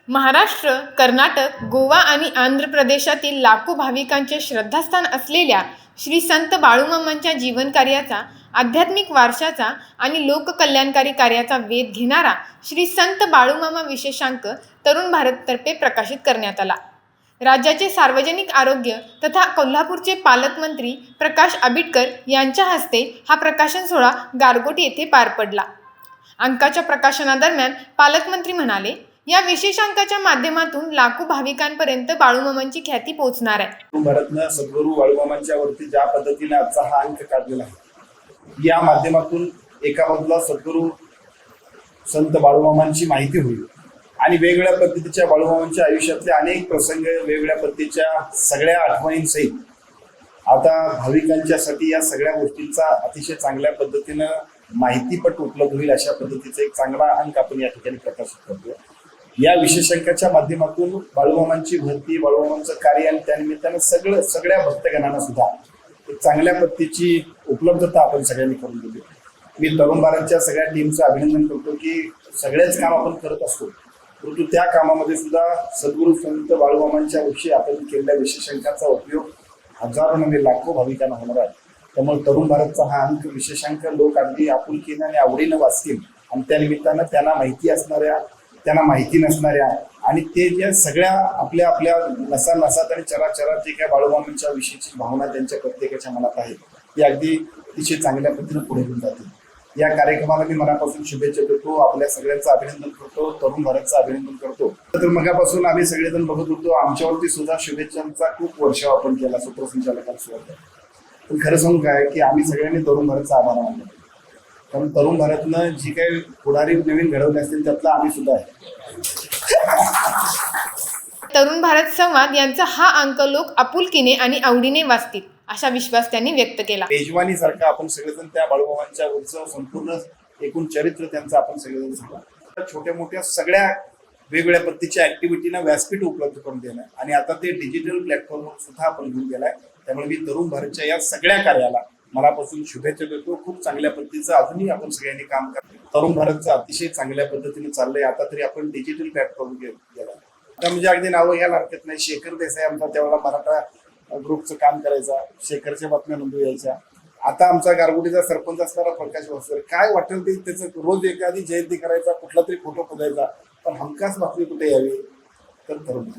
महाराष्ट्र, कर्नाटक, गोवा आणि आंध्र प्रदेशातील लाखो भाविकांचे श्रद्धास्थान असलेल्या श्री संत बाळूमामांच्या जीवनकार्याचा, आध्यात्मिक वारशाचा आणि लोककल्याणकारी कार्याचा वेध घेणारा श्री संत बाळूमामा विशेषांक तरुण भारततर्फे प्रकाशित करण्यात आला. राज्याचे सार्वजनिक आरोग्य तथा कोल्हापूरचे पालकमंत्री प्रकाश आंबेडकर यांच्या हस्ते हा प्रकाशन सोहळा गारगोटी येथे पार पडला. अंकाच्या प्रकाशनादरम्यान पालकमंत्री म्हणाले, या विशेषांकाच्या माध्यमातून लाखो भाविकांपर्यंत बाळूमामांची ख्याती पोहोचणार आहे. भारतनं सद्गुरू बाळूमामांच्या वरती ज्या पद्धतीने आजचा हा अंक काढलेला आहे, या माध्यमातून एका बाजूला सद्गुरू संत बाळूमामांची माहिती होईल आणि वेगवेगळ्या पद्धतीच्या बाळूमामांच्या आयुष्यातले अनेक प्रसंग, वेगवेगळ्या पद्धतीच्या सगळ्या आठवणींसहित आता भाविकांच्यासाठी या सगळ्या गोष्टींचा अतिशय चांगल्या पद्धतीनं माहितीपट उपलब्ध होईल अशा पद्धतीचा एक चांगला अंक आपण या ठिकाणी प्रकाशित करतो. या विशेषांकाच्या माध्यमातून बाळूमामांची भरती, बाळूमामांचं कार्य आणि त्यानिमित्तानं सगळ्या भक्तगणांना सुद्धा एक चांगल्या पद्धतीची उपलब्धता आपण सगळ्यांनी करून दिली. मी तरुण भारतच्या सगळ्या टीमचं अभिनंदन करतो की सगळेच काम आपण करत असतो, परंतु त्या कामामध्ये सुद्धा सद्गुरू संत बाळूमामांच्या विषयी आपण केलेल्या विशेषांकाचा उपयोग हजारो नव्हे लाखो भाविकांना होणार आहे. त्यामुळे तरुण भारतचा हा अंक विशेषांक लोक अगदी आपुलकीने आणि आवडीनं वाचतील आणि त्या निमित्तानं त्यांना माहिती असणाऱ्या, त्यांना माहिती नसणाऱ्या आणि ते ज्या सगळ्या आपल्या नसात आणि चराचरात जे काय बाळूमामांच्या विषयीची भावना त्यांच्या प्रत्येकाच्या मनात आहे ती अगदी अतिशय चांगल्या पद्धतीने पुढे घेऊन जातील. या कार्यक्रमाला मी मनापासून शुभेच्छा देतो, आपल्या सगळ्यांचं अभिनंदन करतो, तरुण भारतचं अभिनंदन करतो. तर मगापासून आम्ही सगळेजण बघत होतो, आमच्यावरती सुद्धा शुभेच्छांचा खूप वर्षाव आपण केला सूत्रसंचालकांसोबत. पण खरं सांगू काय की आम्ही सगळ्यांनी तरुण भारतचा आभार मानतो, कारण तरुण भारतनं जी काही पुढारी नवीन घडवले असतील त्यातला आम्ही सुद्धा आहे. तरुण भारत संवाद यांचा हा अंक लोक आपुलकीने आणि आवडीने वाचतील असा विश्वास त्यांनी व्यक्त केला. मेजवानीसारखं आपण सगळेजण त्या बाळूमामांच्या वरचं संपूर्ण एकूण चरित्र त्यांचं आपण सगळेजण सांगा. छोट्या मोठ्या सगळ्या वेगवेगळ्या पद्धतीच्या ऍक्टिव्हिटीना व्यासपीठ उपलब्ध करून देणं आणि आता ते डिजिटल प्लॅटफॉर्मवर सुद्धा आपण घेऊन गेलाय. त्यामुळे मी तरुण भारतच्या या सगळ्या कार्याला मनापासून शुभेच्छा देतो. खूप चांगल्या पद्धतीचं अजूनही आपण सगळ्यांनी काम करतो. तरुण भारतचं अतिशय चांगल्या पद्धतीने चाललंय. आता तरी आपण डिजिटल प्लॅटफॉर्म गेला. आता म्हणजे अगदी नावं घ्यायला हरकत नाही. शेखर देसाई आमचा त्यावेळेला मराठा ग्रुपचं काम करायचा, शेखरच्या बातम्या नोंदू यायच्या. आता आमचा गारगोटीचा सरपंच असणारा प्रकाश वासकर काय वाटेल ते त्याचं रोज एखादी जयंती करायचा, कुठला तरी फोटो बघायचा, पण हमखास बातमी कुठे यावी तर तरुण